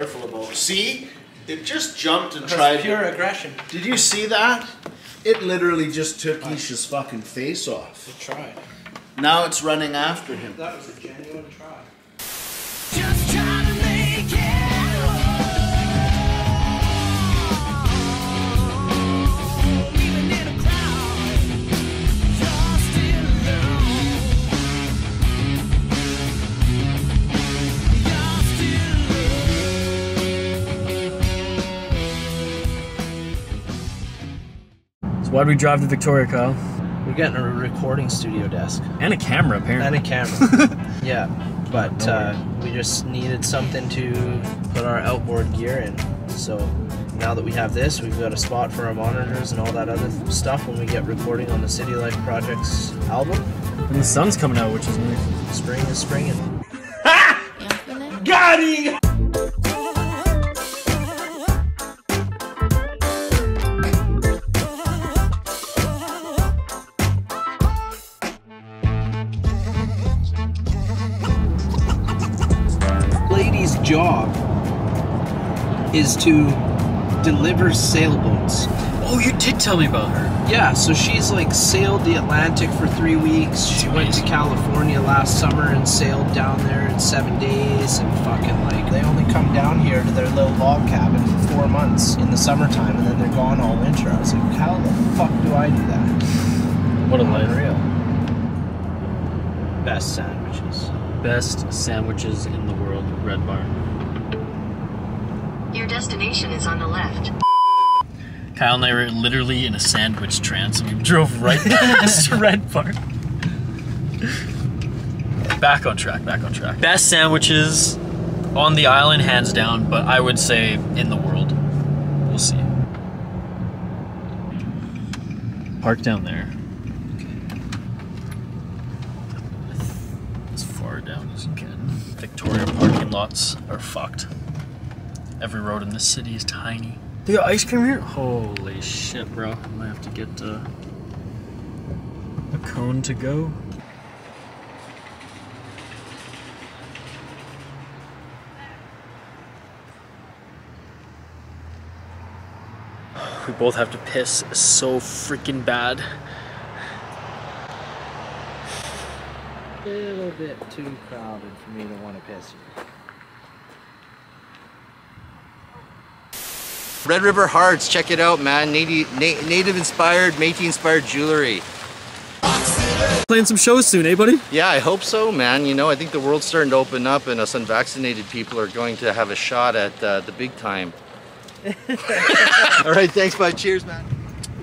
Careful about. See? It just jumped and tried. Pure aggression. Did you see that? It literally just took Isha's fucking face off. It tried. Now it's running after him. That was a genuine try. Just trying to make it. Even in a crowd, you're still alone. You're still So why'd we drive to Victoria, Kyle? We're getting a recording studio desk. And a camera, apparently. And a camera. Yeah. But we just needed something to put our outboard gear in. So now that we have this, we've got a spot for our monitors and all that other stuff when we get recording on the City Life Project's album. And the sun's coming out, which is nice. Spring is springing. Got him! Lady's job is to deliver sailboats. Oh, you did tell me about her. Yeah, so she's like sailed the Atlantic for 3 weeks. She went to California last summer and sailed down there in 7 days and fucking like they only come down here to their little log cabin for 4 months in the summertime and then they're gone all winter. I was like, how the fuck do I do that? What a life. Unreal. Best sandwiches. Best sandwiches in the world, Red Barn. Your destination is on the left. Kyle and I were literally in a sandwich trance and we drove right past Red Barn. Back on track, back on track. Best sandwiches on the island, hands down, but I would say in the world. We'll see. Park down there. As far down as you can. Victoria parking lots are fucked. Every road in this city is tiny. They got ice cream here? Holy shit, bro. I might have to get a cone to go. We both have to piss so freaking bad. A little bit too crowded for me to want to piss you. Red River Hearts, check it out, man. Native inspired, Métis inspired jewelry. Playing some shows soon, eh, buddy? Yeah, I hope so, man. You know, I think the world's starting to open up and us unvaccinated people are going to have a shot at the big time. All right, thanks, bud. Cheers, man.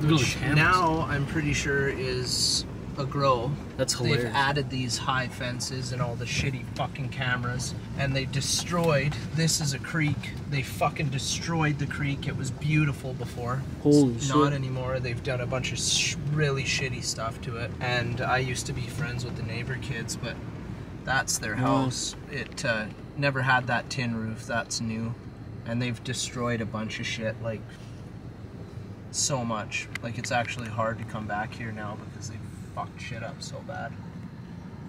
Which now I'm pretty sure is a grow. That's hilarious. They've added these high fences and all the shitty fucking cameras, and they destroyed. This is a creek. They fucking destroyed the creek. It was beautiful before. Holy shit! Not anymore. They've done a bunch of really shitty stuff to it. And I used to be friends with the neighbor kids, but that's their house. It never had that tin roof. That's new, and they've destroyed a bunch of shit. Like so much. Like it's actually hard to come back here now because they've fucked shit up so bad.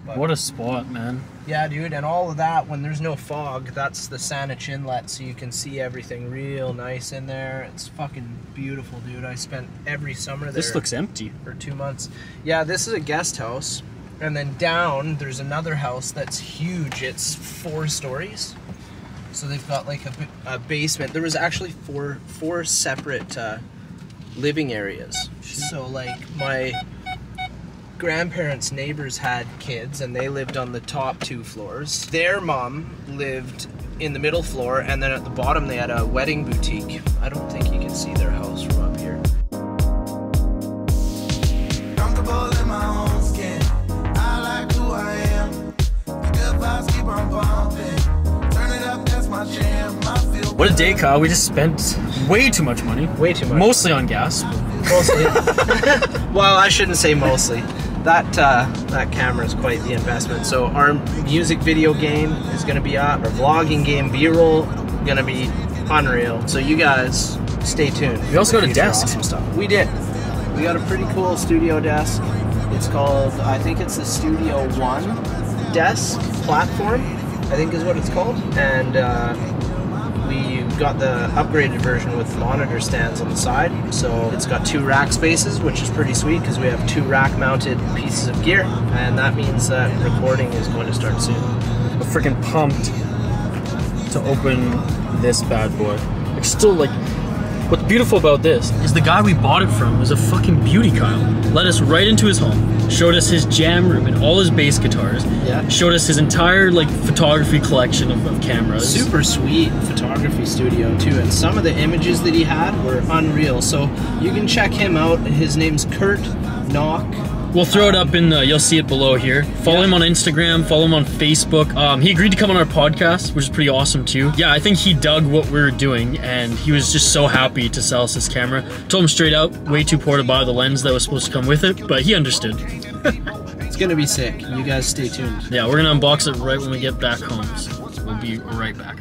But what a spot, man. yeah, dude, and all of that when there's no fog, that's the Saanich Inlet, so you can see everything real nice in there. It's fucking beautiful, dude. I spent every summer there. This looks empty. For 2 months. Yeah, this is a guest house, and then down there's another house that's huge. It's 4 stories, so they've got like a basement. There was actually four separate living areas. So like my grandparents' neighbors had kids and they lived on the top 2 floors. Their mom lived in the middle floor, and then at the bottom they had a wedding boutique. I don't think you can see their house from up here. comfortable in my own skin. I like who I am. The good vibes keep on pumping. Turn it up, that's my jam. I feel What a day, Kyle. We just spent way too much money. Way too much. Mostly on gas. Mostly. Well, I shouldn't say mostly. That camera is quite the investment. So our music video game is going to be up. Our vlogging game, B-roll, going to be unreal. So you guys stay tuned. We also got a desk. Awesome stuff. We did. We got a pretty cool studio desk. It's called, I think it's the Studio One desk platform, I think is what it's called. And we got the upgraded version with monitor stands on the side. So it's got 2 rack spaces, which is pretty sweet because we have 2 rack mounted pieces of gear. And that means that recording is going to start soon. I'm freaking pumped to open this bad boy. Like, still, like, what's beautiful about this is the guy we bought it from was a fucking beauty, Kyle. Let us right into his home, showed us his jam room and all his bass guitars, Yeah. showed us his entire, like, photography collection of cameras. Super sweet photography studio too, and some of the images that he had were unreal. So you can check him out. His name's Kurt Knock. We'll throw it up in the, you'll see it below here. Follow him on Instagram, follow him on Facebook. He agreed to come on our podcast, which is pretty awesome too. Yeah, I think he dug what we were doing and he was just so happy to sell us this camera. Told him straight out, way too poor to buy the lens that was supposed to come with it, but he understood. It's gonna be sick. You guys stay tuned. Yeah, we're gonna unbox it right when we get back home, so we'll be right back.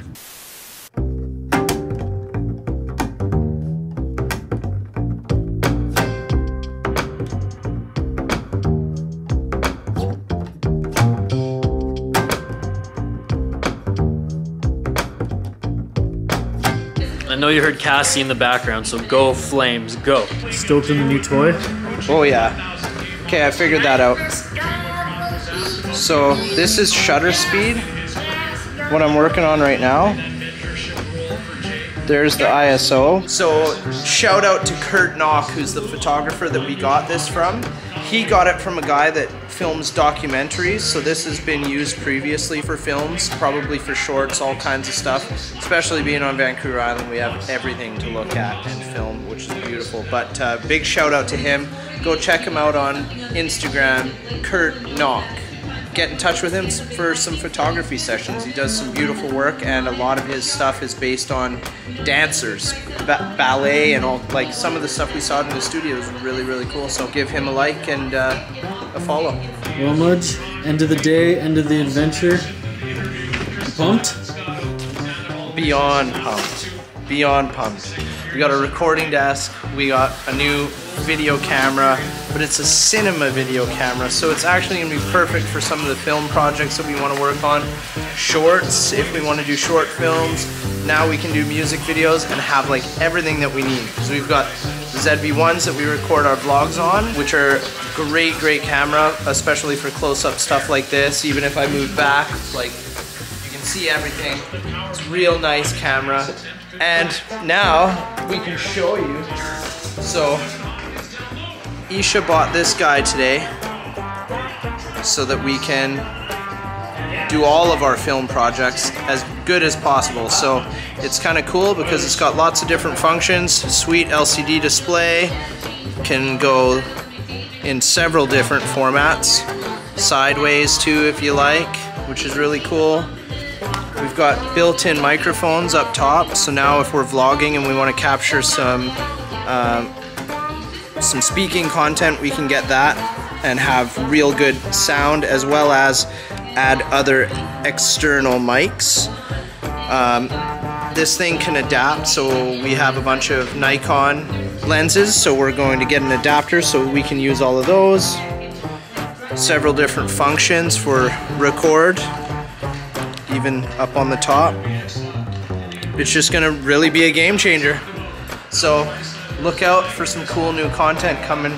I know you heard Cassie in the background, so go Flames, go. Stoked on the new toy? Oh yeah. Okay, I figured that out. So this is shutter speed. What I'm working on right now. There's the ISO. So shout out to Kurt Knock, who's the photographer that we got this from. He got it from a guy that films documentaries, so this has been used previously for films, probably for shorts, all kinds of stuff. Especially being on Vancouver Island, we have everything to look at and film, which is beautiful. But big shout out to him. Go check him out on Instagram, Kurt Knock. Get in touch with him for some photography sessions. He does some beautiful work, and a lot of his stuff is based on dancers, ballet, and all. Like some of the stuff we saw in the studio is really, really cool. So give him a like and a follow. Well, Mudge, end of the day, end of the adventure. You pumped? Beyond pumped. Beyond pumped. We got a recording desk. We got a new video camera, but it's a cinema video camera, so it's actually gonna be perfect for some of the film projects that we want to work on. Shorts, if we want to do short films. Now we can do music videos and have like everything that we need. So we've got the ZV-1s that we record our vlogs on, which are great camera, especially for close-up stuff like this. Even if I move back, like you can see everything. It's a real nice camera. And now we can show you. So Isha bought this guy today so that we can do all of our film projects as good as possible. So it's kind of cool because it's got lots of different functions. Sweet LCD display, can go in several different formats, sideways too if you like, which is really cool. We've got built-in microphones up top, so now if we're vlogging and we want to capture some speaking content, we can get that and have real good sound, as well as add other external mics. This thing can adapt, so we have a bunch of Nikon lenses, so we're going to get an adapter so we can use all of those. Several different functions for record, even up on the top. It's just gonna really be a game changer. So look out for some cool new content coming